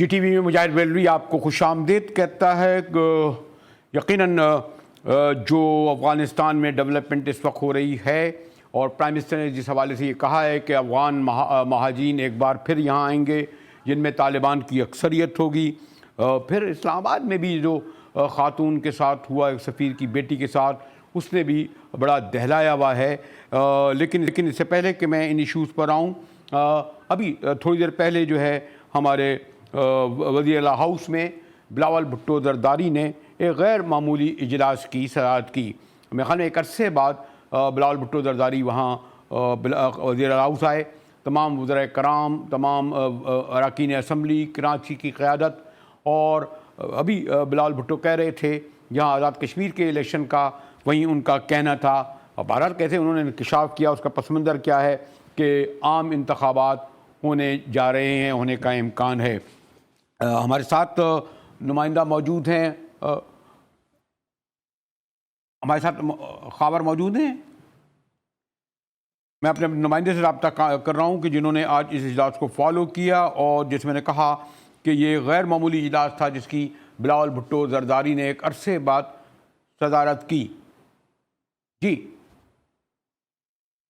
جی T V میں مجاہد بیلوی آپ کو خوش آمدید کہتا ہے۔ یقیناً جو افغانستان میں ڈیولپمنٹ اس وقت ہو رہی ہے اور پرائم منسٹر نے جس حوالے سے یہ کہا ہے کہ افغان مہاجرین ایک بار پھر یہاں آئیں گے جن میں طالبان کی اکثریت ہوگی، پھر اسلام آباد میں بھی جو خاتون کے ساتھ ہوا ایک سفیر کی بیٹی کے ساتھ اس نے بھی بڑا دہلایا ہوا ہے۔ لیکن اس سے پہلے کہ میں ان ایشوز پر آؤں، ابھی تھوڑی دیر پہلے جو ہے ہمارے وزیر اعلیٰ ہاؤس میں بلاول بھٹو زرداری نے ایک غیر معمولی اجلاس کی صدارت کی۔ میرے خیال میں ایک عرصے بعد بلاول بھٹو زرداری وہاں وزیر اعلیٰ ہاؤس آئے۔ تمام وزراء کرام، تمام اراکین اسمبلی کراچی کی قیادت، اور ابھی بلاول بھٹو کہہ رہے تھے یہاں آزاد کشمیر کے الیکشن کا وہیں ان کا کہنا تھا، اور بہرحال کیسے انہوں نے انکشاف کیا اس کا پس منظر کیا ہے کہ عام انتخابات ہونے جا رہے ہیں، ہونے کا امکان ہے۔ ہمارے ساتھ نمائندہ موجود ہیں، ہمارے ساتھ خاور موجود ہیں۔ میں اپنے نمائندے سے رابطہ کر رہا ہوں کہ جنہوں نے آج اس اجلاس کو فالو کیا اور جس میں نے کہا کہ یہ غیر معمولی اجلاس تھا جس کی بلاول بھٹو زرداری نے ایک عرصے بعد صدارت کی۔ جی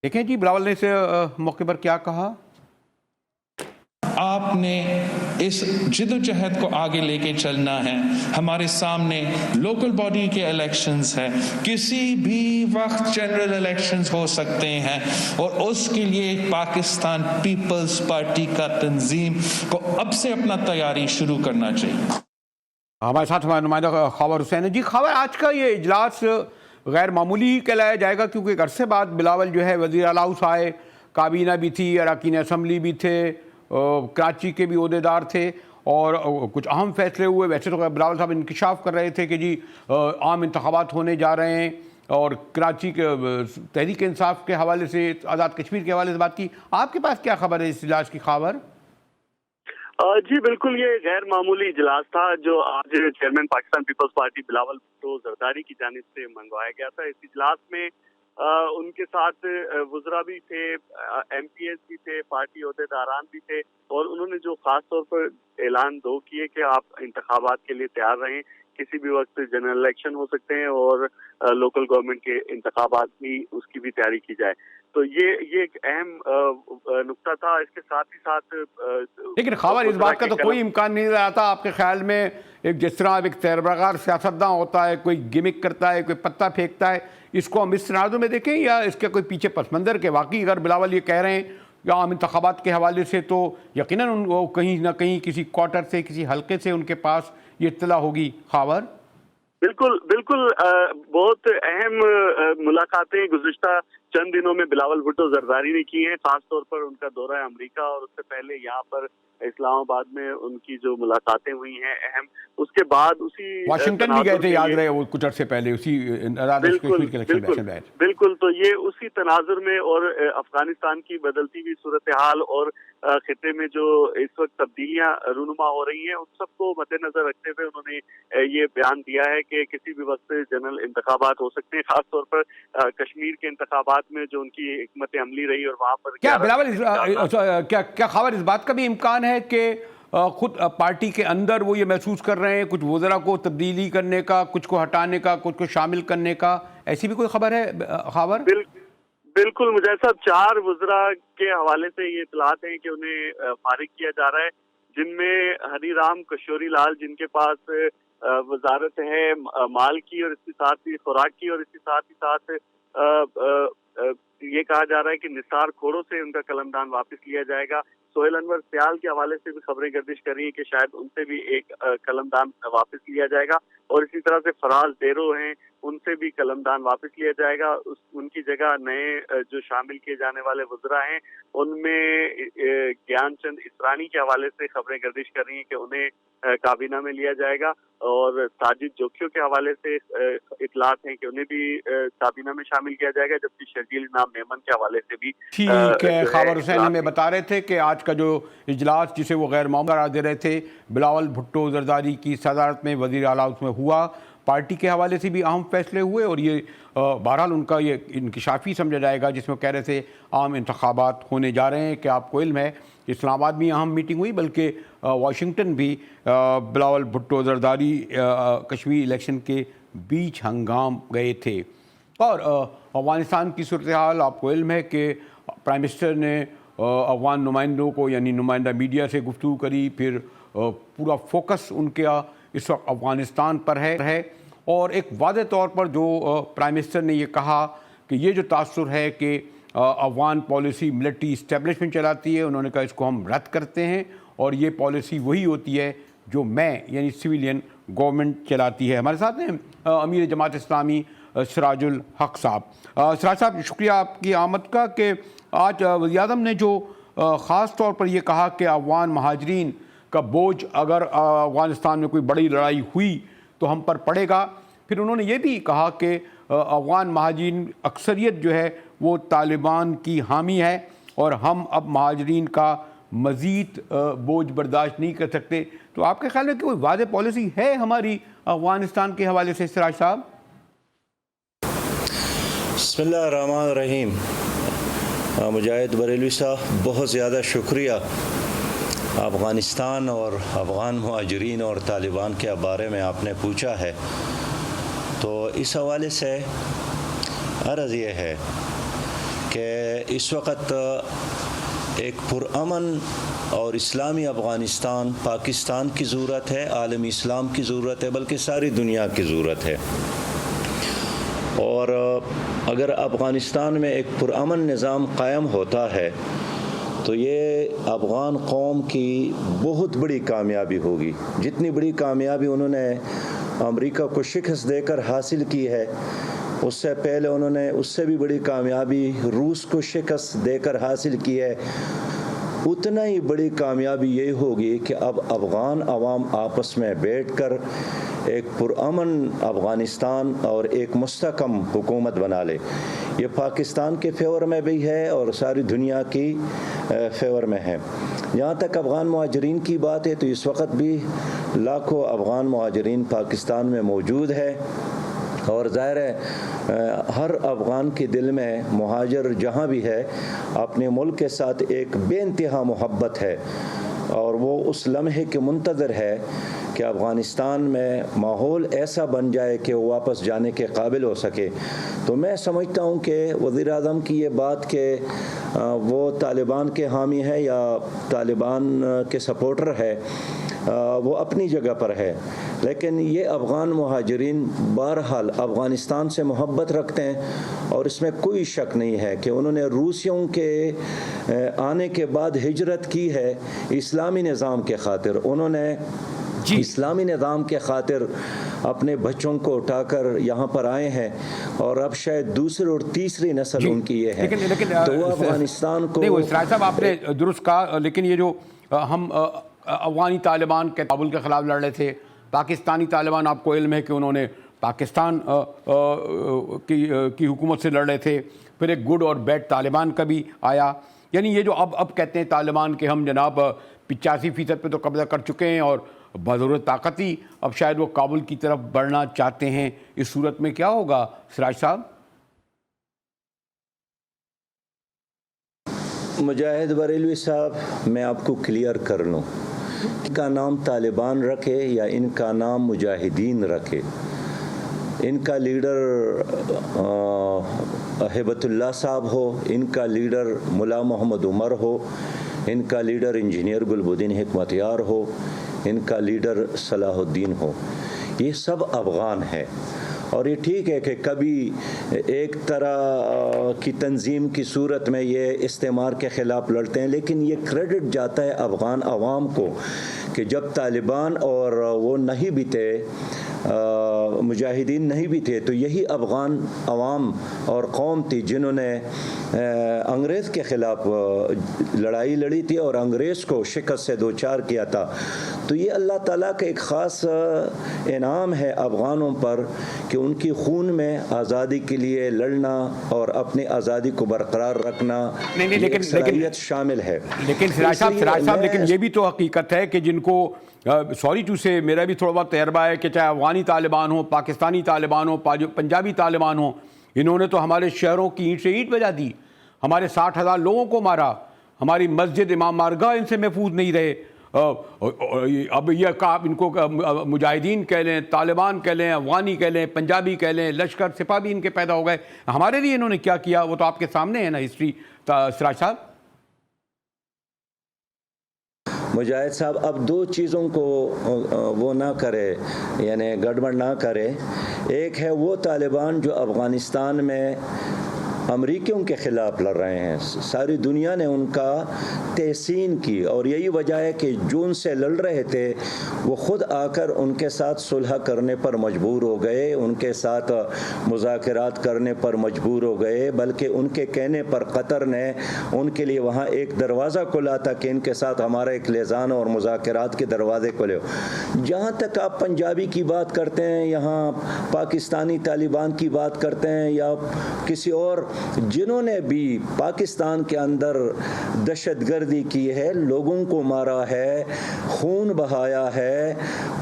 دیکھیں جی بلاول نے اس موقع پر کیا کہا۔ آپ نے اس جدوجہد کو آگے لے کے چلنا ہے۔ ہمارے سامنے لوکل باڈی کے الیکشنز ہیں، کسی بھی وقت جنرل الیکشنز ہو سکتے ہیں، اور اس کے لیے پاکستان پیپلز پارٹی کا تنظیم کو اب سے اپنا تیاری شروع کرنا چاہیے۔ ہمارے ساتھ ہمارا نمائندہ خاور حسین ہے۔ جی خاور، آج کا یہ اجلاس غیر معمولی ہی کہلایا جائے گا کیونکہ ایک عرصے بعد بلاول جو ہے وزیر اعلیٰ ہاؤس آئے، کابینہ بھی تھی، اراکین اسمبلی بھی تھے، کراچی کے بھی عہدیدار تھے اور کچھ اہم فیصلے ہوئے۔ ویسے تو بلاول صاحب انکشاف کر رہے تھے کہ جی عام انتخابات ہونے جا رہے ہیں، اور کراچی کے تحریک انصاف کے حوالے سے، آزاد کشمیر کے حوالے سے بات کی۔ آپ کے پاس کیا خبر ہے اس اجلاس کی خاور؟ جی بالکل، یہ غیر معمولی اجلاس تھا جو آج چیئرمین پاکستان پیپلز پارٹی بلاول بھٹو زرداری کی جانب سے منگوایا گیا تھا۔ اس اجلاس میں ان کے ساتھ وزراء بھی تھے، ایم پی ایس بھی تھے، پارٹی عہدیداران بھی تھے، اور انہوں نے جو خاص طور پر اعلان دو کیے کہ آپ انتخابات کے لیے تیار رہیں، کسی بھی وقت جنرل الیکشن ہو سکتے ہیں اور لوکل گورنمنٹ کے انتخابات بھی اس کی بھی تیاری کی جائے۔ تو یہ ایک اہم نقطہ تھا۔ اس کے ساتھ ہی ساتھ لیکن خاور اس بات کا تو کوئی امکان نہیں رہتا آپ کے خیال میں، ایک جس طرح ایک تیربغار سیاستداں ہوتا ہے، کوئی گمک کرتا ہے، کوئی پتہ پھینکتا ہے، اس کو ہم اس تناظر میں دیکھیں یا اس کے کوئی پیچھے پس منظر کے واقعی اگر بلاول یہ کہہ رہے ہیں کہ عام انتخابات کے حوالے سے تو یقیناً وہ کہیں نہ کہیں کسی کوارٹر سے، کسی حلقے سے ان کے پاس یہ اطلاع ہوگی۔ خاور بالکل بہت اہم ملاقاتیں گزشتہ چند دنوں میں بلاول بھٹو زرداری نے کی ہیں، خاص طور پر ان کا دورہ امریکہ اور اس سے پہلے یہاں پر اسلام آباد میں ان کی جو ملاقاتیں ہوئی ہیں اہم۔ اس کے بعد اسی واشنگٹن بھی گئے تھے، یاد رہے وہ کچھ عرصے پہلے اسی بالکل تو یہ اسی تناظر میں اور افغانستان کی بدلتی ہوئی صورتحال اور خطے میں جو اس وقت تبدیلیاں رونما ہو رہی ہیں ان سب کو مد نظر رکھتے ہوئے انہوں نے یہ بیان دیا ہے کہ کسی بھی وقت جنرل انتخابات ہو سکتے ہیں، خاص طور پر کشمیر کے انتخابات میں جو ان کی حکمت عملی رہی اور وہاں پر کیا بلاول کیا خاور اس بات کا بھی امکان ہے کہ خود پارٹی کے اندر وہ یہ محسوس کر رہے ہیں کچھ وزراء کو تبدیلی کرنے کا، کچھ کو ہٹانے کا، کچھ کو شامل کرنے کا، ایسی بھی کوئی خبر ہے خاور؟ بالکل مجاہد صاحب، 4 وزراء کے حوالے سے یہ اطلاعات ہیں کہ انہیں فارغ کیا جا رہا ہے، جن میں ہری رام کشوری لال جن کے پاس وزارت ہے مال کی اور اس کے ساتھ ہی خوراک کی، اور اس کے ساتھ ہی ساتھ یہ کہا جا رہا ہے کہ نثار کھوڑوں سے ان کا قلمدان واپس لیا جائے گا۔ سہیل انور سیال کے حوالے سے بھی خبریں گردش کر رہی ہیں کہ شاید ان سے بھی ایک قلمدان واپس لیا جائے گا، اور اسی طرح سے فراز ڈیرو ہیں، ان سے بھی قلمدان واپس لیا جائے گا۔ ان کی جگہ نئے جو شامل کیے جانے والے وزراء ہیں ان میں گیان چند اسرانی کے حوالے سے خبریں گردش کر رہی ہیں کہ انہیں کابینہ میں لیا جائے گا، اور ساجد جوکھیو کے حوالے سے اطلاعات ہیں کہ انہیں بھی کابینہ میں شامل کیا جائے گا، جبکہ شرجیل نام میمن کے حوالے سے بھی ٹھیک ہے۔ خاور حسین ہمیں بتا رہے تھے کہ آج کا جو اجلاس جسے وہ غیر معمولی قرار دے رہے تھے بلاول بھٹو زرداری کی صدارت میں وزیر اعلیٰ اس میں ہوا، پارٹی کے حوالے سے بھی اہم فیصلے ہوئے، اور یہ بہرحال ان کا یہ انکشافی سمجھا جائے گا جس میں کہہ رہے تھے عام انتخابات ہونے جا رہے ہیں کہ آپ کو علم ہے اسلام آباد میں اہم میٹنگ ہوئی بلکہ واشنگٹن بھی بلاول بھٹو زرداری کشمیر الیکشن کے بیچ ہنگام گئے تھے۔ اور افغانستان کی صورتحال آپ کو علم ہے کہ پرائم منسٹر نے افغان نمائندوں کو یعنی نمائندہ میڈیا سے گفتگو کری، پھر پورا فوکس ان کا اس وقت افغانستان پر ہے اور ایک واضح طور پر جو پرائم منسٹر نے یہ کہا کہ یہ جو تاثر ہے کہ افغان پالیسی ملٹری اسٹیبلشمنٹ چلاتی ہے، انہوں نے کہا اس کو ہم رد کرتے ہیں اور یہ پالیسی وہی ہوتی ہے جو میں یعنی سویلین گورنمنٹ چلاتی ہے۔ ہمارے ساتھ ہیں امیر جماعت اسلامی سراج الحق صاحب۔ سراج صاحب شکریہ آپ کی آمد کا کہ آج وزیر اعظم نے جو خاص طور پر یہ کہا کہ افغان مہاجرین کا بوجھ اگر افغانستان میں کوئی بڑی لڑائی ہوئی تو ہم پر پڑے گا، پھر انہوں نے یہ بھی کہا کہ افغان مہاجرین اکثریت جو ہے وہ طالبان کی حامی ہے اور ہم اب مہاجرین کا مزید بوجھ برداشت نہیں کر سکتے۔ تو آپ کے خیال میں کوئی واضح پالیسی ہے ہماری افغانستان کے حوالے سے سراج صاحب؟ بسم اللہ الرحمن الرحیم۔ مجاہد بریلوی صاحب بہت زیادہ شکریہ، افغانستان اور افغان مہاجرین اور طالبان کے بارے میں آپ نے پوچھا ہے، تو اس حوالے سے عرض یہ ہے کہ اس وقت ایک پرامن اور اسلامی افغانستان پاکستان کی ضرورت ہے، عالمی اسلام کی ضرورت ہے، بلکہ ساری دنیا کی ضرورت ہے۔ اور اگر افغانستان میں ایک پرامن نظام قائم ہوتا ہے تو یہ افغان قوم کی بہت بڑی کامیابی ہوگی۔ جتنی بڑی کامیابی انہوں نے امریکہ کو شکست دے کر حاصل کی ہے، اس سے پہلے انہوں نے اس سے بھی بڑی کامیابی روس کو شکست دے کر حاصل کی ہے، اتنا ہی بڑی کامیابی یہی ہوگی کہ اب افغان عوام آپس میں بیٹھ کر ایک پرامن افغانستان اور ایک مستحکم حکومت بنا لے۔ یہ پاکستان کے فیور میں بھی ہے اور ساری دنیا کی فیور میں ہے۔ جہاں تک افغان مہاجرین کی بات ہے تو اس وقت بھی لاکھوں افغان مہاجرین پاکستان میں موجود ہے، اور ظاہر ہے ہر افغان کے دل میں مہاجر جہاں بھی ہے اپنے ملک کے ساتھ ایک بے انتہا محبت ہے، اور وہ اس لمحے کے منتظر ہے کہ افغانستان میں ماحول ایسا بن جائے کہ وہ واپس جانے کے قابل ہو سکے۔ تو میں سمجھتا ہوں کہ وزیر اعظم کی یہ بات کہ وہ طالبان کے حامی ہے یا طالبان کے سپورٹر ہے، وہ اپنی جگہ پر ہے، لیکن یہ افغان مہاجرین بہرحال افغانستان سے محبت رکھتے ہیں، اور اس میں کوئی شک نہیں ہے کہ انہوں نے روسیوں کے آنے کے بعد ہجرت کی ہے اسلامی نظام کے خاطر۔ انہوں نے اسلامی نظام کے خاطر اپنے بچوں کو اٹھا کر یہاں پر آئے ہیں، اور اب شاید دوسری اور تیسری نسل ان کی یہ ہے، تو وہ افغانستان کو نہیں، وہ سراج صاحب آپ نے درست کہا، لیکن یہ جو ہم افغانی طالبان کے کابل کے خلاف لڑ رہے تھے، پاکستانی طالبان آپ کو علم ہے کہ انہوں نے پاکستان کی حکومت سے لڑ رہے تھے، پھر ایک گڈ اور بیڈ طالبان کا بھی آیا، یعنی یہ جو اب کہتے ہیں طالبان کہ ہم جناب 85% پہ تو قبضہ کر چکے ہیں اور بضرورت طاقتی اب شاید وہ کابل کی طرف بڑھنا چاہتے ہیں، اس صورت میں کیا ہوگا سراج صاحب؟ مجاہد بریلوی صاحب، میں آپ کو کلیئر کر لوں، ان کا نام طالبان رکھے یا ان کا نام مجاہدین رکھے، ان کا لیڈر ہیبت اللہ صاحب ہو، ان کا لیڈر ملا محمد عمر ہو، ان کا لیڈر انجینئر گلبدین حکمتیار ہو، ان کا لیڈر صلاح الدین ہو، یہ سب افغان ہیں۔ اور یہ ٹھیک ہے کہ کبھی ایک طرح کی تنظیم کی صورت میں یہ استعمار کے خلاف لڑتے ہیں، لیکن یہ کریڈٹ جاتا ہے افغان عوام کو کہ جب طالبان اور وہ نہیں بھی تھے، مجاہدین نہیں بھی تھے، تو یہی افغان عوام اور قوم تھی جنہوں نے انگریز کے خلاف لڑائی لڑی تھی اور انگریز کو شکست سے دوچار کیا تھا۔ تو یہ اللہ تعالیٰ کا ایک خاص انعام ہے افغانوں پر کہ ان کی خون میں آزادی کے لیے لڑنا اور اپنی آزادی کو برقرار رکھنا ایک صلاحیت شامل ہے۔ لیکن سراج صاحب لیکن یہ بھی تو حقیقت ہے کہ جن کو سوری ٹو سے میرا بھی تھوڑا بہت تجربہ ہے کہ چاہے افغانی طالبان ہو، پاکستانی طالبان ہو، پنجابی طالبان ہو، انہوں نے تو ہمارے شہروں کی اینٹ سے اینٹ بجا دی، ہمارے 60,000 لوگوں کو مارا، ہماری مسجد امام مارگاہ ان سے محفوظ نہیں رہے. اب یہ کہ آپ ان کو مجاہدین کہہ لیں, طالبان کہہ لیں, افغانی کہہ لیں, پنجابی کہہ لیں, لشکر سپاہ بھی ان کے پیدا ہو گئے. ہمارے لیے انہوں نے کیا کیا وہ تو آپ کے سامنے ہے نا ہسٹری. سراج صاحب. مجاہد صاحب اب دو چیزوں کو وہ نہ کرے, یعنی گڑبڑ نہ کرے. ایک ہے وہ طالبان جو افغانستان میں امریکیوں کے خلاف لڑ رہے ہیں, ساری دنیا نے ان کا تحسین کی, اور یہی وجہ ہے کہ جو ان سے لڑ رہے تھے وہ خود آ کر ان کے ساتھ صلح کرنے پر مجبور ہو گئے, ان کے ساتھ مذاکرات کرنے پر مجبور ہو گئے, بلکہ ان کے کہنے پر قطر نے ان کے لیے وہاں ایک دروازہ کھولا تھا کہ ان کے ساتھ ہمارا ایک لیزان اور مذاکرات کے دروازے کھلے ہو. جہاں تک آپ پنجابی کی بات کرتے ہیں, یہاں پاکستانی طالبان کی بات کرتے ہیں, یا کسی اور جنہوں نے بھی پاکستان کے اندر دہشت گردی کی ہے, لوگوں کو مارا ہے, خون بہایا ہے,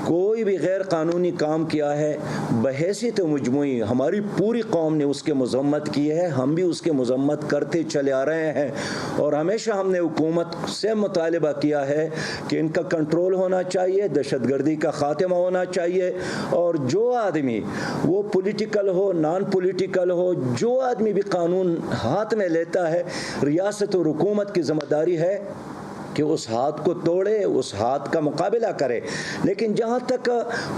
کوئی بھی غیر قانونی کام کیا ہے, بحیثیت مجموعی ہماری پوری قوم نے اس کے مذمت کی ہے. ہم بھی اس کے مذمت کرتے چلے آ رہے ہیں, اور ہمیشہ ہم نے حکومت سے مطالبہ کیا ہے کہ ان کا کنٹرول ہونا چاہیے, دہشت گردی کا خاتمہ ہونا چاہیے, اور جو آدمی وہ پولیٹیکل ہو نان پولیٹیکل ہو, جو آدمی بھی قانون ہاتھ میں لیتا ہے, ریاست اور حکومت کی ذمہ داری ہے کہ اس ہاتھ کو توڑے, اس ہاتھ کا مقابلہ کرے. لیکن جہاں تک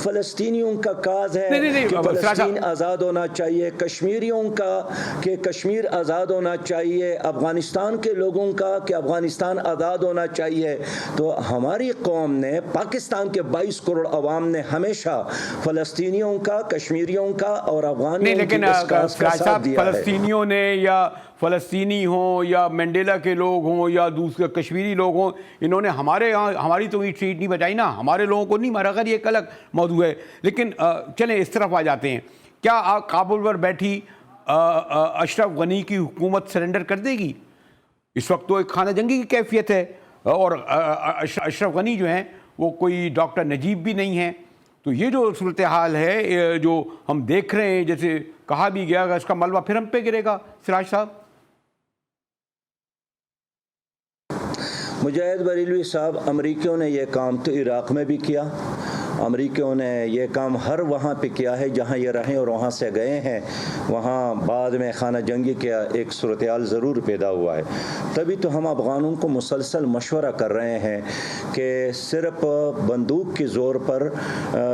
فلسطینیوں کا کاز ہے کہ فلسطین آزاد ہونا چاہیے, کشمیریوں کا کہ کشمیر آزاد ہونا چاہیے, افغانستان کے لوگوں کا کہ افغانستان آزاد ہونا چاہیے, تو ہماری قوم نے, پاکستان کے 22 کروڑ عوام نے ہمیشہ فلسطینیوں کا, کشمیریوں کا اور افغانیوں لیکن فلسطینیوں نے یا فلسطینی ہوں یا مینڈیلا کے لوگ ہوں یا دوسرے کشمیری لوگ ہوں, انہوں نے ہماری تو یہ ٹریٹ نہیں بچائی نا, ہمارے لوگوں کو نہیں مارا. یہ ایک الگ موضوع ہے. لیکن چلیں اس طرف آ جاتے ہیں. کیا کابل پر بیٹھی اشرف غنی کی حکومت سرنڈر کر دے گی؟ اس وقت تو ایک خانہ جنگی کی کیفیت ہے, اور اشرف غنی جو ہیں وہ کوئی ڈاکٹر نجیب بھی نہیں ہیں. تو یہ جو صورتحال ہے جو ہم دیکھ رہے ہیں, جیسے کہا بھی گیا کہ اس کا ملبہ پھر ہم پہ گرے گا. سراج صاحب. مجاہد بریلوی صاحب, امریکیوں نے یہ کام تو عراق میں بھی کیا, امریکیوں نے یہ کام ہر وہاں پہ کیا ہے جہاں یہ رہیں اور وہاں سے گئے ہیں. وہاں بعد میں خانہ جنگی کا ایک صورتحال ضرور پیدا ہوا ہے. تبھی تو ہم افغانوں کو مسلسل مشورہ کر رہے ہیں کہ صرف بندوق کے زور پر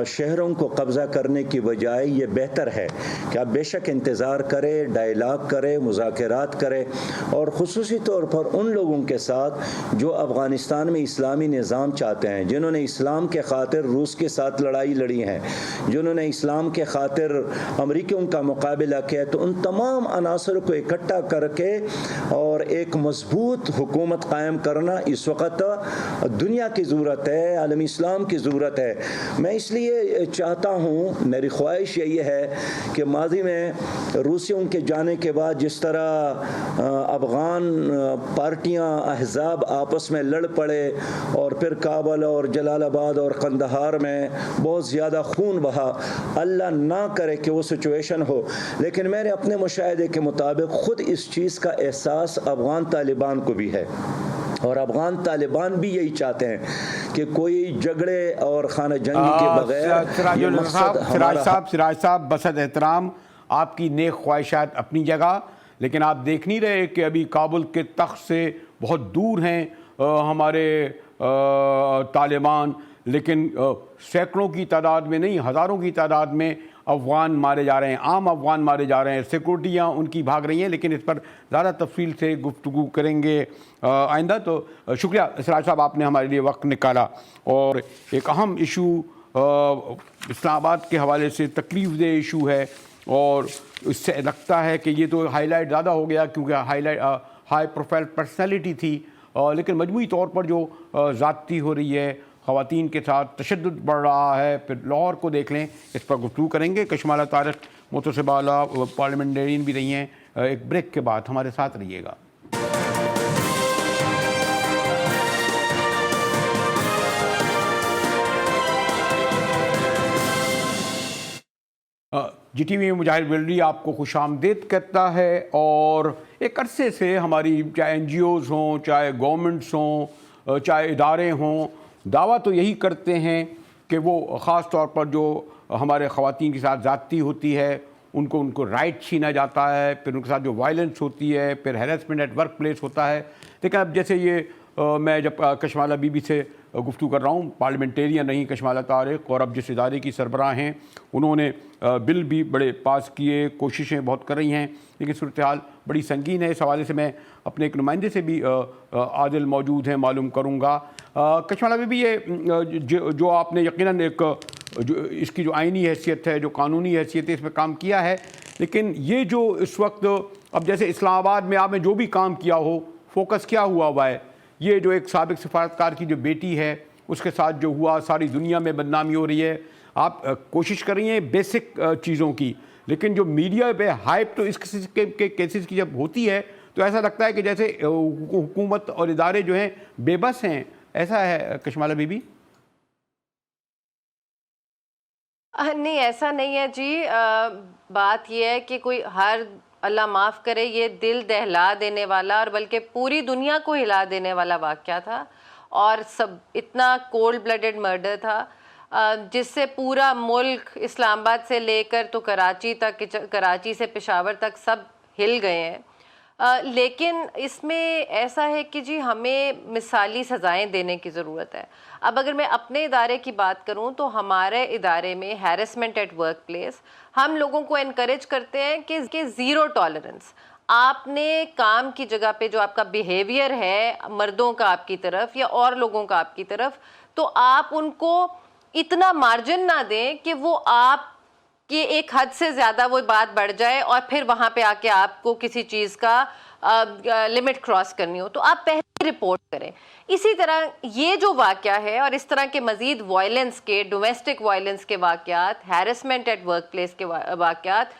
شہروں کو قبضہ کرنے کی بجائے یہ بہتر ہے کہ آپ بے شک انتظار کرے, ڈائلاگ کرے, مذاکرات کرے, اور خصوصی طور پر ان لوگوں کے ساتھ جو افغانستان میں اسلامی نظام چاہتے ہیں, جنہوں نے اسلام کے خاطر روس کے ساتھ لڑائی لڑی ہیں, جنہوں نے اسلام کے خاطر امریکیوں کا مقابلہ کیا. تو ان تمام عناصر کو اکٹھا کر کے اور ایک مضبوط حکومت قائم کرنا اس وقت دنیا کی ضرورت ہے, عالم اسلام کی ضرورت ہے. میں اس لیے چاہتا ہوں, میری خواہش یہی ہے کہ ماضی میں روسیوں کے جانے کے بعد جس طرح افغان پارٹیاں, احزاب آپس میں لڑ پڑے, اور پھر کابل اور جلال آباد اور قندھار میں بہت زیادہ خون بہا, اللہ نہ کرے کہ وہ سچویشن ہو. لیکن میرے اپنے مشاہدے کے مطابق خود اس چیز کا احساس افغان طالبان کو بھی ہے, اور افغان طالبان بھی یہی چاہتے ہیں کہ کوئی جھگڑے اور خانہ جنگی کے بغیر. سراج صاحب, بسد احترام, آپ کی نیک خواہشات اپنی جگہ, لیکن آپ دیکھ نہیں رہے کہ ابھی کابل کے تخت سے بہت دور ہیں ہمارے طالبان, لیکن سینکڑوں کی تعداد میں نہیں, ہزاروں کی تعداد میں افغان مارے جا رہے ہیں, عام افغان مارے جا رہے ہیں, سیکورٹیاں ان کی بھاگ رہی ہیں. لیکن اس پر زیادہ تفصیل سے گفتگو کریں گے آئندہ. تو شکریہ سراج صاحب, آپ نے ہمارے لیے وقت نکالا. اور ایک اہم ایشو اسلام آباد کے حوالے سے تکلیف دہ ایشو ہے, اور اس سے لگتا ہے کہ یہ تو ہائی لائٹ زیادہ ہو گیا کیونکہ ہائی پروفائل پرسنالٹی تھی, لیکن مجموعی طور پر جو ذاتی ہو رہی ہے, خواتین کے ساتھ تشدد بڑھ رہا ہے. پھر لاہور کو دیکھ لیں, اس پر گفتگو کریں گے. کشمالہ طارق محتسبہ اعلیٰ پارلیمنٹرین بھی رہی ہیں. ایک بریک کے بعد ہمارے ساتھ رہیے گا. جی ٹی وی میں مجاہد ویلری آپ کو خوش آمدید کہتا ہے. اور ایک عرصے سے ہماری چاہے این جی اوز ہوں، چاہے گورنمنٹس ہوں، چاہے ادارے ہوں، دعویٰ تو یہی کرتے ہیں کہ وہ خاص طور پر جو ہمارے خواتین کے ساتھ زیادتی ہوتی ہے ان کو رائٹ چھینا جاتا ہے، پھر ان کے ساتھ جو وائلنس ہوتی ہے، پھر ہیراسمنٹ ایٹ ورک پلیس ہوتا ہے. لیکن اب جیسے یہ میں جب کشمالہ بی بی سے گفتگو کر رہا ہوں، پارلیمنٹیرین نہیں کشمالہ طارق، اور اب جس ادارے کی سربراہ ہیں انہوں نے بل بھی بڑے پاس کیے، کوششیں بہت کر رہی ہیں، لیکن صورتحال بڑی سنگین ہے. اس حوالے سے میں اپنے ایک نمائندے سے بھی عادل موجود ہیں معلوم کروں گا. کشمالہ بی بی، یہ جو آپ نے یقیناً ایک جو اس کی جو آئینی حیثیت ہے، جو قانونی حیثیت ہے، اس میں کام کیا ہے، لیکن یہ جو اس وقت اب جیسے اسلام آباد میں آپ نے جو بھی کام کیا ہو، فوکس کیا ہوا ہے؟ یہ جو ایک سابق سفارتکار کی جو بیٹی ہے اس کے ساتھ جو ہوا، ساری دنیا میں بدنامی ہو رہی ہے. آپ کوشش کر رہی ہیں بیسک چیزوں کی، لیکن جو میڈیا پہ ہائپ تو اس قسم کے کیسز کی جب ہوتی ہے تو ایسا لگتا ہے کہ جیسے حکومت اور ادارے جو ہیں بے بس ہیں. ایسا ہے کشمالہ بی بی؟ نہیں، ایسا نہیں ہے جی. بات یہ ہے کہ کوئی اللہ معاف کرے، یہ دل دہلا دینے والا اور بلکہ پوری دنیا کو ہلا دینے والا واقعہ تھا، اور اتنا کولڈ بلڈڈ مرڈر تھا جس سے پورا ملک اسلام آباد سے لے کر تو کراچی تک، کراچی سے پشاور تک سب ہل گئے ہیں. لیکن اس میں ایسا ہے کہ جی ہمیں مثالی سزائیں دینے کی ضرورت ہے. اب اگر میں اپنے ادارے کی بات کروں تو ہمارے ادارے میں ہیرسمنٹ ایٹ ورک پلیس ہم لوگوں کو انکریج کرتے ہیں کہ زیرو ٹالرنس. آپ نے کام کی جگہ پہ جو آپ کا بیہیویئر ہے مردوں کا آپ کی طرف یا اور لوگوں کا آپ کی طرف، تو آپ ان کو اتنا مارجن نہ دیں کہ وہ آپ کہ ایک حد سے زیادہ وہ بات بڑھ جائے اور پھر وہاں پہ آ کے آپ کو کسی چیز کا لمٹ کراس کرنی ہو، تو آپ پہلے رپورٹ کریں. اسی طرح یہ جو واقعہ ہے اور اس طرح کے مزید وائلنس کے، ڈومیسٹک وائلنس کے واقعات، ہیرسمنٹ ایٹ ورک پلیس کے واقعات،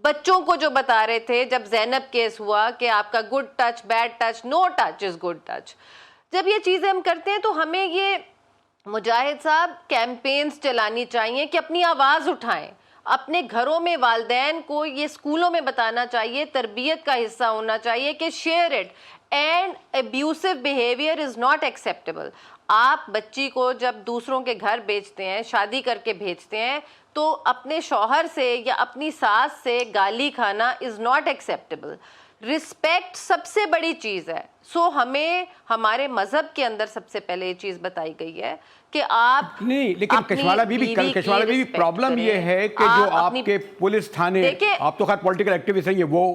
بچوں کو جو بتا رہے تھے جب زینب کیس ہوا کہ آپ کا good touch, bad touch, no touch is good touch. جب یہ چیزیں ہم کرتے ہیں تو ہمیں یہ مجاہد صاحب کیمپینز چلانی چاہیے کہ اپنی آواز اٹھائیں، اپنے گھروں میں والدین کو، یہ اسکولوں میں بتانا چاہیے، تربیت کا حصہ ہونا چاہیے کہ share it and ابیوسو behaviour is not acceptable. آپ بچی کو جب دوسروں کے گھر بھیجتے ہیں، شادی کر کے بھیجتے ہیں، تو اپنے شوہر سے یا اپنی ساس سے گالی کھانا از ناٹ ایکسیپٹیبل. رسپیکٹ سب سے بڑی چیز ہے. سو ہمیں ہمارے مذہب کے اندر سب سے پہلے یہ چیز بتائی گئی ہے کہ آپ نہیں، لیکن کشمالہ بی بی پرابلم یہ ہے کہ جو آپ کے پولیس تھانے، آپ تو خیر پولیٹیکل ایکٹیوسٹ ہیں، یہ وہ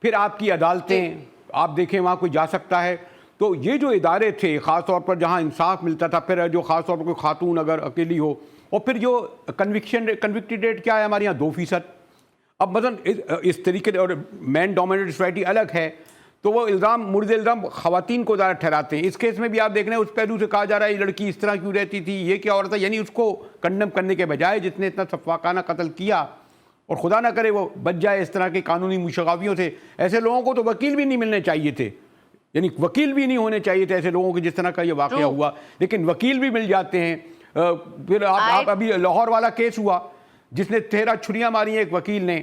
پھر آپ کی عدالتیں، آپ دیکھیں وہاں کوئی جا سکتا ہے. تو یہ جو ادارے تھے خاص طور پر جہاں انصاف ملتا تھا، پھر جو خاص طور پر کوئی خاتون اگر اکیلی ہو، اور پھر جو کنوکٹی ریٹ کیا ہے ہمارے یہاں 2%. اب مثلا اس طریقے سے، اور مین ڈومینیٹڈ سوسائٹی الگ ہے، تو وہ مرد الزام خواتین کو زیادہ ٹھہراتے ہیں. اس کیس میں بھی آپ دیکھ رہے ہیں اس پہلو سے کہا جا رہا ہے یہ لڑکی اس طرح کیوں رہتی تھی، یہ کیا ہو رہا تھا. یعنی اس کو کنڈم کرنے کے بجائے جس نے اتنا سفاکانہ قتل کیا، اور خدا نہ کرے وہ بچ جائے اس طرح کے قانونی مشغاویوں سے، ایسے لوگوں کو تو وکیل بھی نہیں ملنے چاہیے تھے. یعنی وکیل بھی نہیں ہونے چاہیے تھے ایسے لوگوں کے جس طرح کا یہ واقعہ ہوا، لیکن وکیل بھی مل جاتے ہیں. پھر آپ ابھی لاہور والا کیس ہوا جس نے 13 چھریاں ماری ہیں ایک وکیل نے،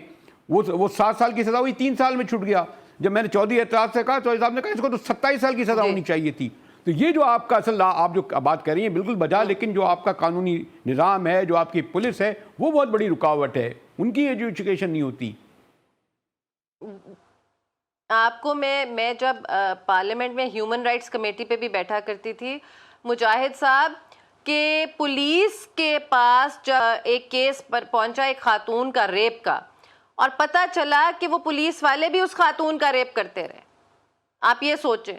وہ 7 سال کی سزا ہوئی، 3 سال میں چھٹ گیا. جب میں نے چودھری اعتراض سے کہا تو صاحب نے کہا اس کو تو 27 سال کی سزا ہونی چاہیے تھی. تو یہ جو آپ کا اصل آپ جو بات کر رہی ہیں بالکل بجا، لیکن جو آپ کا قانونی نظام ہے، جو آپ کی پولیس ہے، وہ بہت بڑی رکاوٹ ہے. ان کی ایجوکیشن نہیں ہوتی. آپ کو میں جب پارلیمنٹ میں ہیومن رائٹس کمیٹی پہ بھی بیٹھا کرتی تھی مجاہد صاحب، کہ پولیس کے پاس جب ایک کیس پر پہنچا ایک خاتون کا ریپ کا، اور پتہ چلا کہ وہ پولیس والے بھی اس خاتون کا ریپ کرتے رہے. آپ یہ سوچیں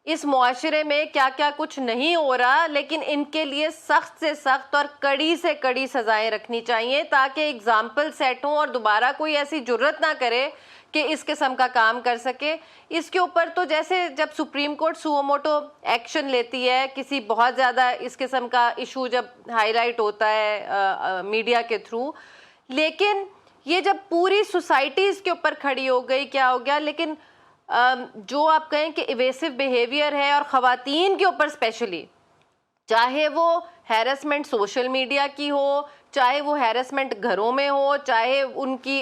اس معاشرے میں کیا کیا کچھ نہیں ہو رہا، لیکن ان کے لیے سخت سے سخت اور کڑی سے کڑی سزائیں رکھنی چاہیے تاکہ اگزامپل سیٹ ہوں اور دوبارہ کوئی ایسی جرت نہ کرے کہ اس قسم کا کام کر سکے. اس کے اوپر تو جیسے جب سپریم کورٹ سو موٹو ایکشن لیتی ہے کسی بہت زیادہ اس قسم کا ایشو جب ہائی لائٹ ہوتا ہے میڈیا کے تھرو، لیکن یہ جب پوری سوسائٹی اس کے اوپر کھڑی ہو گئی کیا ہو گیا. لیکن جو آپ کہیں کہ ایویسو بیہیویئر ہے، اور خواتین کے اوپر اسپیشلی، چاہے وہ ہیرسمنٹ سوشل میڈیا کی ہو، چاہے وہ ہیرسمنٹ گھروں میں ہو, چاہے ان کی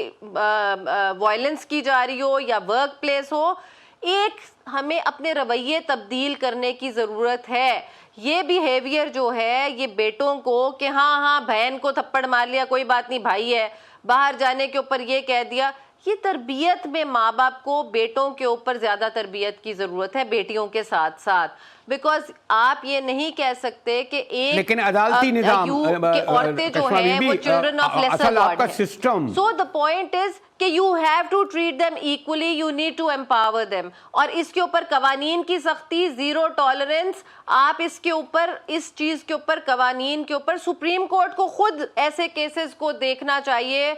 وائلنس کی جا رہی ہو یا ورک پلیس ہو, ایک ہمیں اپنے رویے تبدیل کرنے کی ضرورت ہے. یہ بیہیویئر جو ہے یہ بیٹوں کو کہ ہاں بہن کو تھپڑ مار لیا کوئی بات نہیں بھائی ہے, باہر جانے کے اوپر یہ کہہ دیا, یہ تربیت میں ماں باپ کو بیٹوں کے اوپر زیادہ تربیت کی ضرورت ہے بیٹیوں کے ساتھ ساتھ, بیکاز آپ یہ نہیں کہہ سکتے کہ ایک لیکن عدالتی نظام عورتیں جو ہیں وہ چلڈرن آف لیسر گاڈ ہیں. سو دا پوائنٹ از کہ you have to treat them equally, you need to empower them, اور اس کے اوپر قوانین کی سختی, زیرو ٹالرنس. آپ اس کے اوپر, اس چیز کے اوپر, قوانین کے اوپر سپریم کورٹ کو خود ایسے کیسز کو دیکھنا چاہیے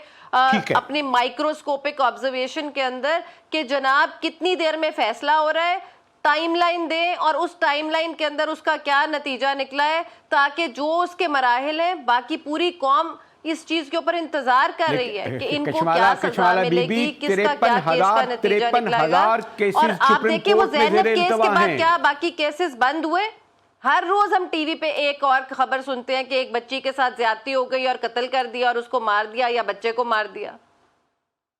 اپنی مائکروسکوپک آبزرویشن کے اندر کہ جناب کتنی دیر میں فیصلہ ہو رہا ہے, ٹائم لائن دیں اور اس ٹائم لائن کے اندر اس کا کیا نتیجہ نکلا ہے, تاکہ جو اس کے مراحل ہیں باقی پوری قوم اس چیز کے اوپر انتظار کر رہی ہے کہ ان کو کیا سزا ملے گی, کس کا کیا کیس کا نتیجہ نکلے گا. اور آپ دیکھیں وہ زینب کیس کے بعد کیا باقی کیسز بند ہوئے. ہر روز ہم ٹی وی پہ ایک اور خبر سنتے ہیں کہ ایک بچی کے ساتھ زیادتی ہو گئی اور قتل کر دیا اور اس کو مار دیا یا بچے کو مار دیا.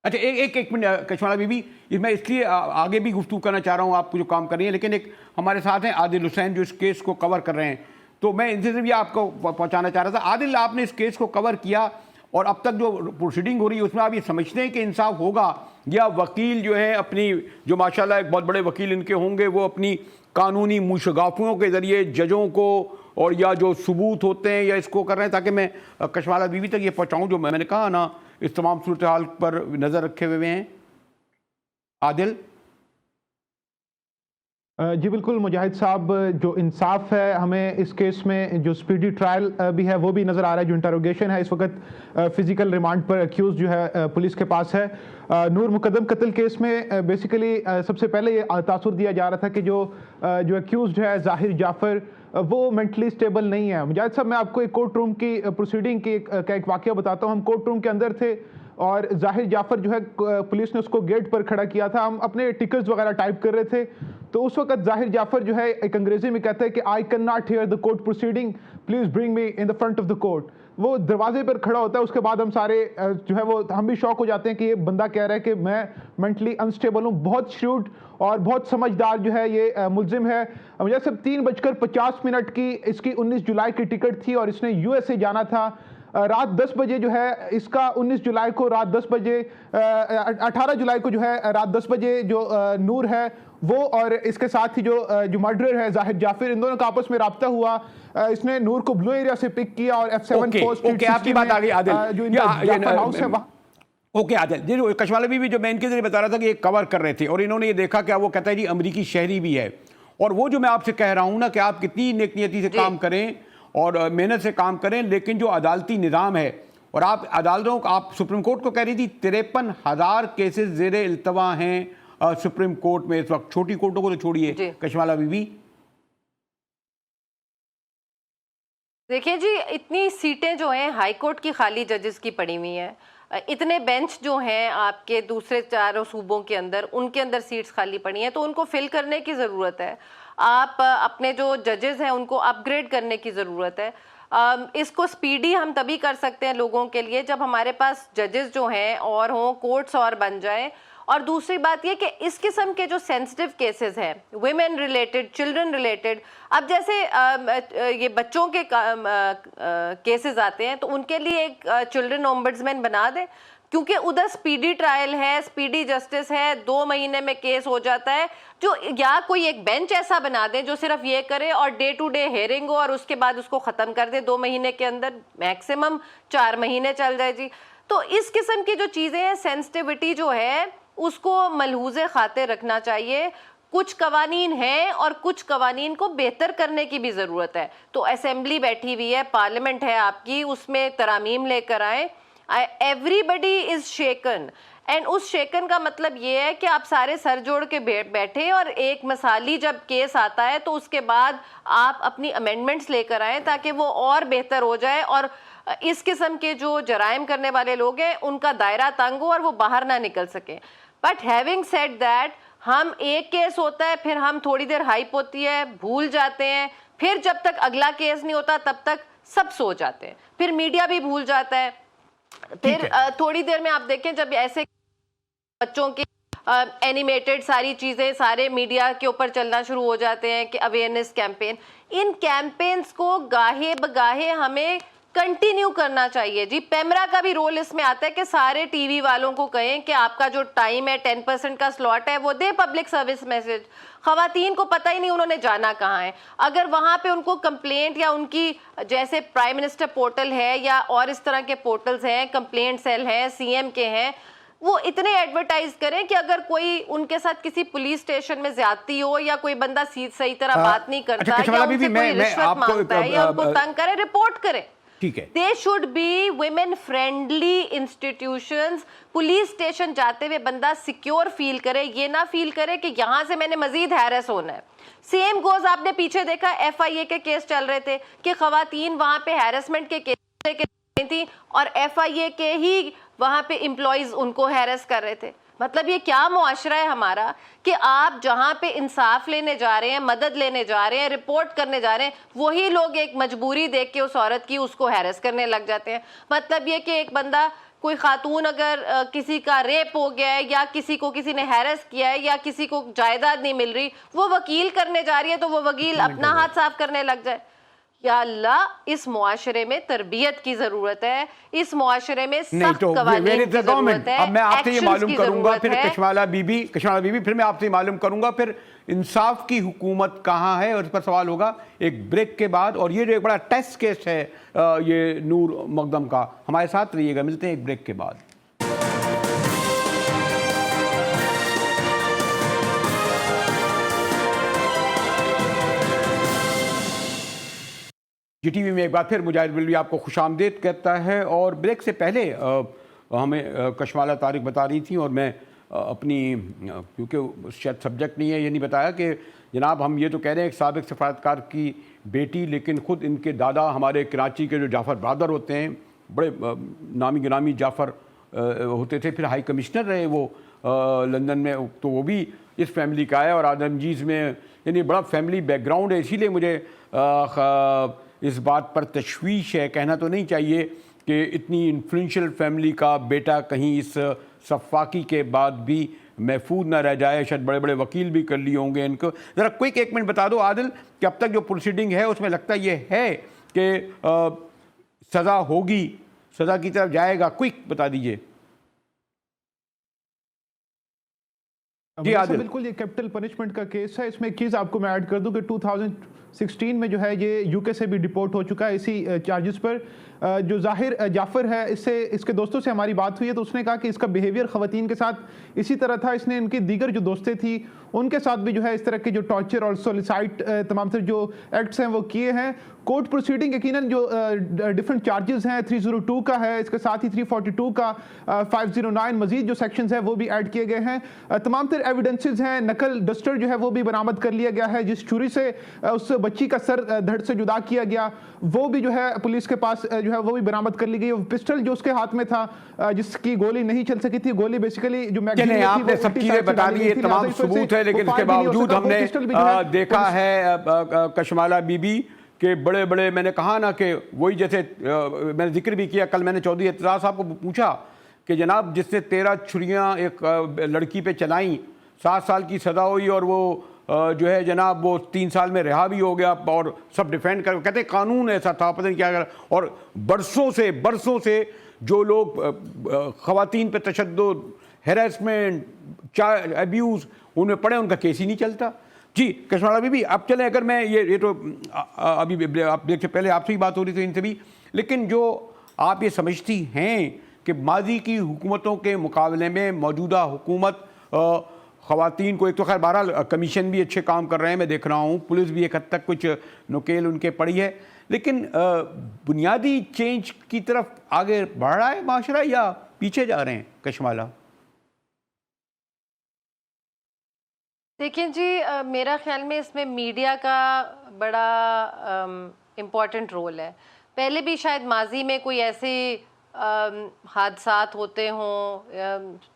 اچھا ایک منٹ کشمالہ بی بی, میں اس لیے آگے بھی گفتگو کرنا چاہ رہا ہوں, آپ کو جو کام کر رہی ہیں, لیکن ایک ہمارے ساتھ ہیں عادل حسین جو اس کیس کو کور کر رہے ہیں, تو میں ان سے بھی آپ کو پہنچانا چاہ رہا تھا. عادل, آپ نے اس کیس کو کور کیا اور اب تک جو پروسیڈنگ ہو رہی ہے اس میں آپ یہ سمجھتے ہیں کہ انصاف ہوگا, یا وکیل جو ہے اپنی, جو ماشاءاللہ ایک بہت بڑے وکیل ان کے ہوں گے, وہ اپنی قانونی موشگافیوں کے ذریعے ججوں کو اور یا جو ثبوت ہوتے ہیں یا اس کو کر رہے ہیں, تاکہ میں کشمالہ بی بی تک یہ پہنچاؤں جو میں نے کہا نا, اس تمام صورتحال پر نظر رکھے ہوئے ہیں. عادل جی بالکل مجاہد صاحب, جو انصاف ہے ہمیں اس کیس میں, جو سپیڈی ٹرائل بھی ہے وہ بھی نظر آ رہا ہے, جو انٹروگیشن ہے اس وقت فزیکل ریمانڈ پر ایکیوز جو ہے پولیس کے پاس ہے. نور مقدم قتل کیس میں بیسیکلی سب سے پہلے یہ تاثر دیا جا رہا تھا کہ جو ایکیوزڈ ہے ظاہر جعفر, وہ مینٹلی سٹیبل نہیں ہے. مجاہد صاحب, میں آپ کو ایک کورٹ روم کی پروسیڈنگ کی ایک واقعہ بتاتا ہوں. ہم کورٹ روم کے اندر تھے اور ظاہر جعفر جو ہے پولیس نے اس کو گیٹ پر کھڑا کیا تھا, ہم اپنے ٹکٹس وغیرہ ٹائپ کر رہے تھے, تو اس وقت ظاہر جعفر جو ہے ایک انگریزی میں کہتا ہے کہ I can not hear the court proceeding, please bring me in the front of the court. وہ دروازے پر کھڑا ہوتا ہے. اس کے بعد ہم سارے جو ہے وہ ہم بھی شوق ہو جاتے ہیں کہ یہ بندہ کہہ رہا ہے کہ میں مینٹلی انسٹیبل ہوں. بہت شروڈ اور بہت سمجھدار جو ہے یہ ملزم ہے. مجھے سب 3:50 کی اس کی 19 جولائی کی ٹکٹ تھی اور اس نے یو ایس اے جانا تھا. رات 10 بجے جو ہے اس کا 19 جولائی کو رات 10 بجے 18 جولائی کو جو ہے رات 10 بجے جو نور ہے وہ اور اس کے ساتھ ہی جو مرڈرر ہے ظاہر جعفر, ان دونوں کا آپس میں رابطہ ہوا. اس نے نور کو بلو ایریا سے پک کیا اور F7 پوسٹ آپ کی بات آ گئی عادل, جو ان کا جعفر ہاؤس ہے وہاں. اوکے عادل جی, کشمالہ بی بی جو میں ان کے ذریعے بتا رہا تھا کہ یہ کور کر رہے تھے اور انہوں نے یہ دیکھا کہ وہ کہتا ہے جی امریکی شہری بھی ہے, اور وہ جو میں آپ سے کہہ رہا ہوں نا کہ آپ کتنی نیک نیتی سے کام کریں اور محنت سے کام کریں, لیکن جو عدالتی نظام ہے, اور آپ عدالتوں کو, آپ سپریم کورٹ کو کہہ رہی تھی 53,000 کیسز زیر التوا ہیں سپریم کورٹ میں اس وقت, چھوٹی کورٹوں کو تو چھوڑیے. کشمالہ بی بی دیکھیں جی, اتنی سیٹیں جو ہیں ہائی کورٹ کی خالی ججز کی پڑی ہوئی ہیں, اتنے بینچ جو ہیں آپ کے دوسرے 4 صوبوں کے اندر, ان کے اندر سیٹس خالی پڑی ہیں, تو ان کو فل کرنے کی ضرورت ہے. آپ اپنے جو ججز ہیں ان کو اپ گریڈ کرنے کی ضرورت ہے. اس کو سپیڈی ہم تبھی کر سکتے ہیں لوگوں کے لیے جب ہمارے پاس ججز جو ہیں اور ہوں, کورٹس اور بن جائیں. اور دوسری بات یہ کہ اس قسم کے جو سینسٹیو کیسز ہیں, ویمن ریلیٹڈ, چلڈرن ریلیٹڈ, اب جیسے یہ بچوں کے کیسز آتے ہیں تو ان کے لیے ایک چلڈرن اومبڈسمین بنا دیں, کیونکہ ادھر سپیڈی ٹرائل ہے, سپیڈی جسٹس ہے, 2 مہینے میں کیس ہو جاتا ہے. جو یا کوئی ایک بینچ ایسا بنا دیں جو صرف یہ کرے اور ڈے ٹو ڈے ہیئرنگ ہو اور اس کے بعد اس کو ختم کر دے 2 مہینے کے اندر, میکسیمم 4 مہینے چل جائے جی. تو اس قسم کی جو چیزیں ہیں, سینسٹیوٹی جو ہے اس کو ملحوظ خاطر رکھنا چاہیے. کچھ قوانین ہیں اور کچھ قوانین کو بہتر کرنے کی بھی ضرورت ہے. تو اسمبلی بیٹھی ہوئی ہے, پارلیمنٹ ہے آپ کی, اس میں ترامیم لے کر آئیں. ایوری از شیکن, اینڈ اس شیکن کا مطلب یہ ہے کہ آپ سارے سر جوڑ کے بیٹھے اور ایک مثالی جب کیس آتا ہے تو اس کے بعد آپ اپنی امینڈمنٹس لے کر آئیں تاکہ وہ اور بہتر ہو جائے اور اس قسم کے جو جرائم کرنے والے لوگ ہیں ان کا دائرہ تنگ ہو اور وہ باہر نہ نکل سکیں. بٹ ہیونگ سیڈ دیٹ, ہم ایک کیس ہوتا ہے, پھر ہم تھوڑی دیر ہائپ ہوتی ہے, بھول جاتے ہیں, پھر جب تک اگلا کیس نہیں ہوتا تب تک سب سو جاتے ہیں, پھر میڈیا بھی بھول جاتا ہے. پھر تھوڑی دیر میں آپ دیکھیں جب ایسے بچوں کی اینیمیٹڈ ساری چیزیں سارے میڈیا کے اوپر چلنا شروع ہو جاتے ہیں کہ اویئرنیس کیمپین, ان کیمپینز کو گاہے بگاہے ہمیں کنٹینیو کرنا چاہیے. جی پیمرا کا بھی رول اس میں آتا ہے کہ سارے ٹی وی والوں کو کہیں کہ آپ کا جو ٹائم ہے 10% کا سلاٹ ہے وہ دے پبلک سروس میسج. خواتین کو پتہ ہی نہیں انہوں نے جانا کہاں ہے. اگر وہاں پہ ان کو کمپلینٹ یا ان کی جیسے پرائم منسٹر پورٹل ہے یا اور اس طرح کے پورٹلز ہیں, کمپلینٹ سیل ہیں, سی ایم کے ہیں, وہ اتنے ایڈورٹائز کریں کہ اگر کوئی ان کے ساتھ کسی پولیس اسٹیشن میں زیادتی ہو یا کوئی بندہ صحیح طرح بات نہیں کرتا یا ان سے کوئی رشوت مانگتا ہے یا ان کو تنگ کرے, رپورٹ کرے. They should be women friendly institutions. Police station جاتے ہوئے بندہ سیکیور فیل کرے, یہ نہ فیل کرے کہ یہاں سے میں نے مزید ہیرس ہونا ہے. سیم گوز آپ نے پیچھے دیکھا ایف آئی اے کے کیس چل رہے تھے کہ خواتین وہاں پہ ہیرسمنٹ کے کیس تھی اور ایف آئی اے کے ہی وہاں پہ امپلائیز ان کو ہیرس کر رہے تھے. مطلب یہ کیا معاشرہ ہے ہمارا کہ آپ جہاں پہ انصاف لینے جا رہے ہیں, مدد لینے جا رہے ہیں, رپورٹ کرنے جا رہے ہیں, وہی لوگ ایک مجبوری دیکھ کے اس عورت کی اس کو ہیرس کرنے لگ جاتے ہیں. مطلب یہ کہ ایک بندہ کوئی خاتون اگر کسی کا ریپ ہو گیا ہے یا کسی کو کسی نے ہیرس کیا ہے یا کسی کو جائیداد نہیں مل رہی, وہ وکیل کرنے جا رہی ہے تو وہ وکیل اپنا ہاتھ صاف کرنے لگ جائے. یا اللہ, اس معاشرے میں تربیت کی ضرورت ہے, اس معاشرے میں سخت قوانین کی ضرورت ہے. اب میں آپ سے یہ معلوم کروں گا پھر کشمالہ بی بی, پھر میں آپ سے معلوم کروں گا پھر انصاف کی حکومت کہاں ہے, اور اس پر سوال ہوگا ایک بریک کے بعد. اور یہ جو ایک بڑا ٹیسٹ کیس ہے یہ نور مقدم کا, ہمارے ساتھ رہیے گا, ملتے ہیں ایک بریک کے بعد. جی ٹی وی میں ایک بار پھر مجاہد بلوی آپ کو خوش آمدید کہتا ہے. اور بریک سے پہلے ہمیں کشمالہ طارق بتا رہی تھیں اور میں اپنی, کیونکہ شاید سبجیکٹ نہیں ہے, یہ نہیں بتایا کہ جناب ہم یہ تو کہہ رہے ہیں ایک سابق سفارتکار کی بیٹی, لیکن خود ان کے دادا ہمارے کراچی کے جو جعفر برادر ہوتے ہیں, بڑے نامی گرامی جعفر ہوتے تھے, پھر ہائی کمشنر رہے وہ لندن میں, تو وہ بھی اس فیملی کا ہے. اور آدم جیز میں یعنی بڑا فیملی بیک گراؤنڈ ہے, اسی لیے مجھے اس بات پر تشویش ہے, کہنا تو نہیں چاہیے کہ اتنی انفلوئنشل فیملی کا بیٹا کہیں اس صفاقی کے بعد بھی محفوظ نہ رہ جائے. شاید بڑے بڑے وکیل بھی کر لیے ہوں گے ان کو. ذرا کوئک ایک منٹ بتا دو عادل کہ اب تک جو پروسیڈنگ ہے اس میں لگتا یہ ہے کہ سزا ہوگی, سزا کی طرف جائے گا, کوئک بتا دیجئے. جی عادل, بالکل یہ کیپٹل پنشمنٹ کا کیس ہے. اس میں ایک چیز آپ کو میں ایڈ کر دوں کہ 2016 میں جو ہے یہ یو کے سے بھی ڈپورٹ ہو چکا ہے اسی چارجز پر. جو ظاہر جعفر ہے, اس کے دوستوں سے ہماری بات ہوئی ہے تو اس نے کہا کہ اس کا بیہیویئر خواتین کے ساتھ اسی طرح تھا. اس نے ان کی دیگر جو دوستیں تھیں ان کے ساتھ بھی جو ہے اس طرح کے جو ٹارچر اور سولیسائٹ تمام تر جو ایکٹس ہیں وہ کیے ہیں. کورٹ پروسیڈنگ یقیناً جو ڈیفرنٹ چارجز ہیں 302 کا ہے, اس کے ساتھ ہی 342 کا, 509 مزید جو سیکشنز ہیں وہ بھی ایڈ کیے گئے ہیں. تمام تر ایویڈنسز ہیں, نقل ڈسٹر جو ہے وہ بھی برآمد کر لیا گیا ہے, جس چھری سے اس بچی کا سر دھڑ سے جدا کیا گیا وہ بھی جو ہے پولیس کے پاس جو ہے وہ بھی برآمد کر لی گئی. پسٹل جو اس کے ہاتھ میں تھا جس کی گولی نہیں چل سکی تھی, گولی بیسیکلی جو میگزین آپ نے سب چیزیں بتا دی, یہ تمام ثبوت ہے, لیکن اس کے باوجود ہم نے دیکھا ہے کشمالہ بی بی کہ بڑے بڑے, میں نے کہا نا کہ وہی جیسے میں نے ذکر بھی کیا, کل میں نے چودھری اعتراض صاحب کو پوچھا کہ جناب جس نے 13 چھریاں ایک لڑکی پہ چلائیں, 7 سال کی سزا ہوئی اور وہ جو ہے جناب وہ 3 سال میں رہا بھی ہو گیا, اور سب ڈیفینڈ کر کہتے ہیں قانون ایسا تھا, پتہ نہیں کیا کر. اور برسوں سے جو لوگ خواتین پہ تشدد, ہیراسمنٹ, ابیوز ان میں پڑے, ان کا کیس ہی نہیں چلتا. جی کشمالہ بی, اب چلیں, اگر میں یہ تو ابھی بریک سے پہلے آپ سے ہی بات ہو رہی تھی ان سے بھی, لیکن جو آپ یہ سمجھتی ہیں کہ ماضی کی حکومتوں کے مقابلے میں موجودہ حکومت خواتین کو, ایک تو خیر بہرحال کمیشن بھی اچھے کام کر رہے ہیں, میں دیکھ رہا ہوں, پولیس بھی ایک حد تک کچھ نکیل ان کے پڑی ہے, لیکن بنیادی چینج کی طرف آگے بڑھ رہا ہے معاشرہ یا پیچھے جا رہے ہیں کشمالہ؟ دیکھیں جی, میرا خیال میں اس میں میڈیا کا بڑا امپورٹنٹ رول ہے. پہلے بھی شاید ماضی میں کوئی ایسے حادثات ہوتے ہوں,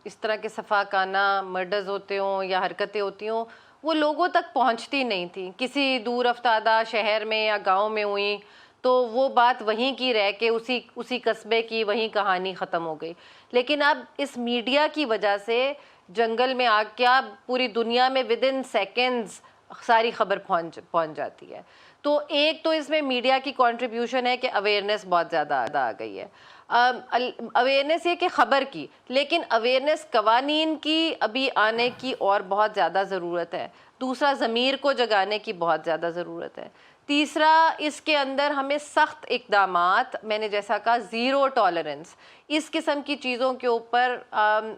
اس طرح کے صفاقانہ مرڈرز ہوتے ہوں یا حرکتیں ہوتی ہوں, وہ لوگوں تک پہنچتی نہیں تھیں. کسی دور افتادہ شہر میں یا گاؤں میں ہوئیں تو وہ بات وہیں کی رہ کے اسی قصبے کی وہیں کہانی ختم ہو گئی. لیکن اب اس میڈیا کی وجہ سے جنگل میں آگ کیا پوری دنیا میں ودن سیکنڈز ساری خبر پہنچ جاتی ہے. تو ایک تو اس میں میڈیا کی کنٹریبیوشن ہے کہ اویئرنیس بہت زیادہ آ گئی ہے. اویئرنیس یہ کہ خبر کی، لیکن اویئرنیس قوانین کی ابھی آنے کی اور بہت زیادہ ضرورت ہے. دوسرا، ضمیر کو جگانے کی بہت زیادہ ضرورت ہے. تیسرا، اس کے اندر ہمیں سخت اقدامات، میں نے جیسا کہا زیرو ٹالرنس، اس قسم کی چیزوں کے اوپر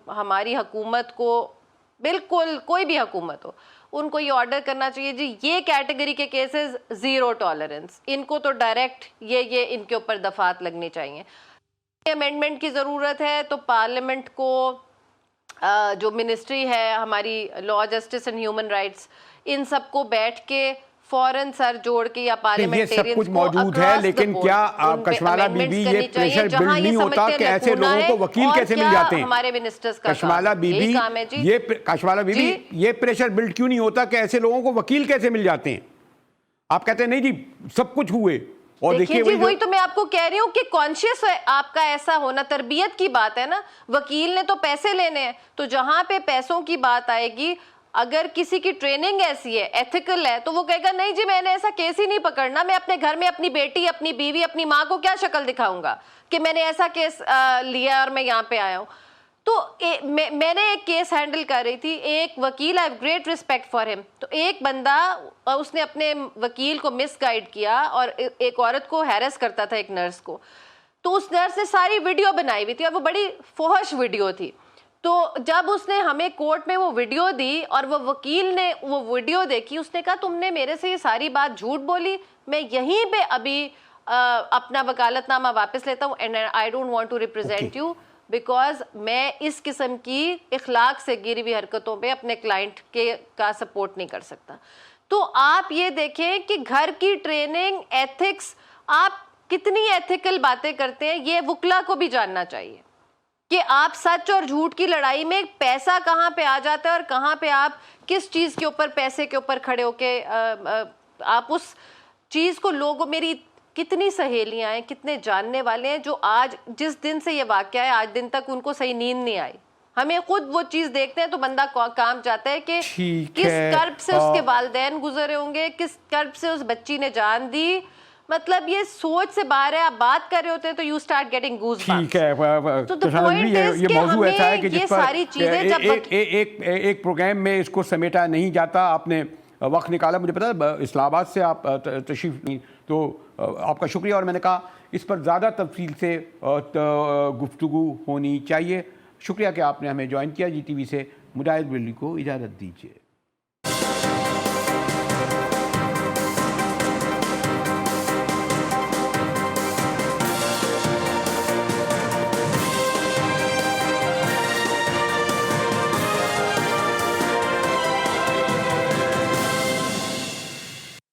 ہماری حکومت کو، بالکل کوئی بھی حکومت ہو، ان کو یہ آرڈر کرنا چاہیے جی یہ کیٹیگری کے کیسز زیرو ٹالرنس، ان کو تو ڈائریکٹ یہ ان کے اوپر دفعات لگنی چاہیے. امینڈمنٹ کی ضرورت ہے تو پارلیمنٹ کو، جو منسٹری ہے ہماری لا، جسٹس اینڈ ہیومن رائٹس، ان سب کو بیٹھ کے فوراً سر جوڑ کے یا یہ سب کچھ موجود ہے، لیکن کیا کشمالہ بی بی یہ پریشر بلڈ نہیں ہوتا کہ ایسے لوگوں کو وکیل کیسے مل جاتے ہیں؟ ہمارے منسٹرز کا کشمالہ بی بی یہ پریشر بلڈ کیوں نہیں ہوتا کہ ایسے لوگوں کو وکیل کیسے مل جاتے ہیں؟ آپ کہتے ہیں نہیں جی سب کچھ ہوئے، اور دیکھیے جی وہی تو میں آپ کو کہہ رہی ہوں کہ کانشیس آپ کا ایسا ہونا تربیت کی بات ہے نا. وکیل نے تو پیسے لینے ہیں، تو جہاں پہ پیسوں کی بات آئے گی، اگر کسی کی ٹریننگ ایسی ہے، ایتھیکل ہے، تو وہ کہے گا نہیں جی میں نے ایسا کیس ہی نہیں پکڑنا، میں اپنے گھر میں اپنی بیٹی، اپنی بیوی، اپنی ماں کو کیا شکل دکھاؤں گا کہ میں نے ایسا کیس لیا اور میں یہاں پہ آیا ہوں. تو میں نے ایک کیس ہینڈل کر رہی تھی، ایک وکیل، I have great respect for ہم، تو ایک بندہ اس نے اپنے وکیل کو مس گائیڈ کیا اور ایک عورت کو ہیرس کرتا تھا، ایک نرس کو. تو اس نرس نے ساری ویڈیو بنائی ہوئی تھی اور وہ بڑی فحش ویڈیو تھی. تو جب اس نے ہمیں کورٹ میں وہ ویڈیو دی اور وہ وکیل نے وہ ویڈیو دیکھی، اس نے کہا تم نے میرے سے یہ ساری بات جھوٹ بولی، میں یہیں پہ ابھی اپنا وکالت نامہ واپس لیتا ہوں، and I don't want to represent you, because میں اس قسم کی اخلاق سے گری ہوئی حرکتوں پہ اپنے کلائنٹ کا سپورٹ نہیں کر سکتا. تو آپ یہ دیکھیں کہ گھر کی ٹریننگ، ایتھکس، آپ کتنی ایتھیکل باتیں کرتے ہیں، یہ وکلا کو بھی جاننا چاہیے کہ آپ سچ اور جھوٹ کی لڑائی میں پیسہ کہاں پہ آ جاتا ہے اور کہاں پہ آپ کس چیز کے اوپر، پیسے کے اوپر کھڑے ہو کے آپ اس چیز کو، لوگوں، میری کتنی سہیلیاں ہیں، کتنے جاننے والے ہیں جو آج جس دن سے یہ واقعہ ہے آج دن تک ان کو صحیح نیند نہیں آئی. ہمیں خود وہ چیز دیکھتے ہیں تو بندہ کام چاہتا ہے کہ کس کرب سے اس کے والدین گزرے ہوں گے، کس کرب سے اس بچی نے جان دی. مطلب یہ سوچ سے باہر ہے. آپ بات کر رہے ہوتے ہیں تو you start getting goes bumps. ٹھیک ہے، تو یہ موضوع ایسا ہے کہ یہ ساری چیزیں جب ایک پروگرام میں اس کو سمیٹا نہیں جاتا. آپ نے وقت نکالا، مجھے پتا اسلام آباد سے آپ تشریف نہیں، تو آپ کا شکریہ. اور میں نے کہا اس پر زیادہ تفصیل سے گفتگو ہونی چاہیے. شکریہ کہ آپ نے ہمیں جوائن کیا. جی ٹی وی سے مجاہد بریلوی کو اجازت دیجیے.